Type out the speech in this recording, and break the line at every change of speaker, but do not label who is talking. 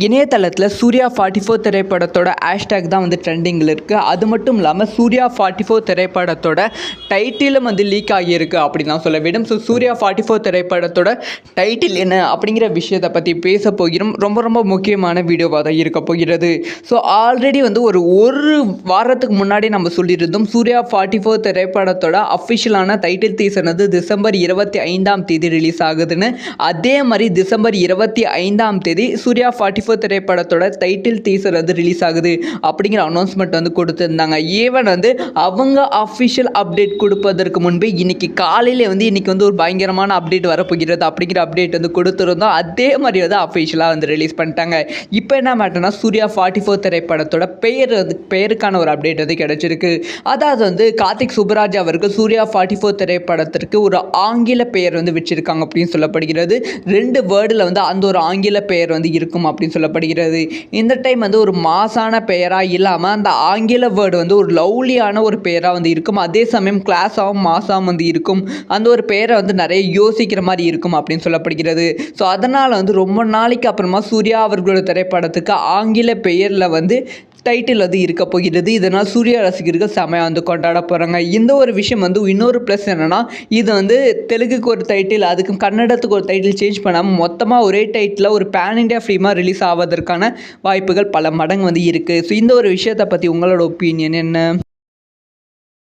இணையதளத்தில் சூர்யா 44 திரைப்படத்தோட ஹேஷ்டேக் தான் வந்து ட்ரெண்டிங்கில் இருக்குது. அது மட்டும் இல்லாமல் சூர்யா 44 திரைப்படத்தோட டைட்டிலும் வந்து லீக் ஆகியிருக்கு அப்படின்னு தான் சொல்ல வேண்டும். ஸோ சூர்யா 44 திரைப்படத்தோட டைட்டில் என்ன அப்படிங்கிற விஷயத்தை பற்றி பேச போகிறோம். ரொம்ப முக்கியமான வீடியோவாக தான் இருக்க போகிறது. ஸோ ஆல்ரெடி வந்து ஒரு வாரத்துக்கு முன்னாடி நம்ம சொல்லியிருந்தோம் சூர்யா 44 திரைப்படத்தோட அஃபிஷியலான டைட்டில் டீசர் வந்து டிசம்பர் 25 ரிலீஸ் ஆகுதுன்னு. அதே மாதிரி டிசம்பர் 25 சூர்யா 44 திரைப்படத்தோட டைட்டில் டீசர் வந்து ரிலீஸ் ஆகுது அப்படிங்கிற அனௌன்ஸ்மெண்ட் வந்து கொடுத்துருந்தாங்க. ஈவன் வந்து அவங்க அஃபிஷியல் அப்டேட் கொடுப்பதற்கு முன்பே இன்னைக்கு காலையிலே வந்து இன்னைக்கு வந்து ஒரு பயங்கரமான அப்டேட் வரப்போகிறது அப்படிங்கிற அப்டேட் வந்து கொடுத்துருந்தோம். அதே மாதிரி வந்து அஃபிஷியலாக வந்து ரிலீஸ் பண்ணிட்டாங்க. இப்போ என்ன மேட்டர்னா சூர்யா 44 திரைப்படத்தோட பெயருக்கான ஒரு அப்டேட் வந்து கிடைச்சிருக்கு. அதாவது வந்து கார்த்திக் சுப்புராஜ் அவருக்கு சூர்யா 44 திரைப்படத்திற்கு ஒரு ஆங்கில பெயர் வந்து வச்சிருக்காங்க அப்படின்னு சொல்லப்படுகிறது. 2 வேர்டில் வந்து அந்த ஒரு ஆங்கில பெயர் வந்து இருக்கும் அப்படின்னு சொல்லப்படுகிறது. இந்த டைம் வந்து ஒரு மாசான பெயராக இல்லாமல் அந்த ஆங்கில வேர்டு வந்து ஒரு லவ்லியான ஒரு பெயராக வந்து இருக்கும். அதே சமயம் கிளாஸாகவும் மாசாகவும் வந்து இருக்கும். அந்த ஒரு பெயரை வந்து நிறைய யோசிக்கிற மாதிரி இருக்கும் அப்படின்னு சொல்லப்படுகிறது. ஸோ அதனால் வந்து ரொம்ப நாளைக்கு அப்புறமா சூர்யா அவர்களோட திரைப்படத்துக்கு ஆங்கில பெயரில் வந்து டைட்டில் வந்து இருக்க போகிறது. இதனால் சூர்யா ரசிகர்கள் செமையாக வந்து கொண்டாட போகிறாங்க. இந்த ஒரு விஷயம் வந்து இன்னொரு ப்ளஸ் என்னென்னா இது வந்து தெலுங்குக்கு ஒரு டைட்டில் அதுக்கு கன்னடத்துக்கு ஒரு டைட்டில் சேஞ்ச் பண்ணாமல் மொத்தமாக ஒரே டைட்டில் ஒரு பேன் இண்டியா ஃபிலிமாக ரிலீஸ் ஆவதற்கான வாய்ப்புகள் பல மடங்கு வந்து இருக்குது. ஸோ இந்த ஒரு விஷயத்தை பற்றி உங்களோட ஒப்பீனியன் என்ன?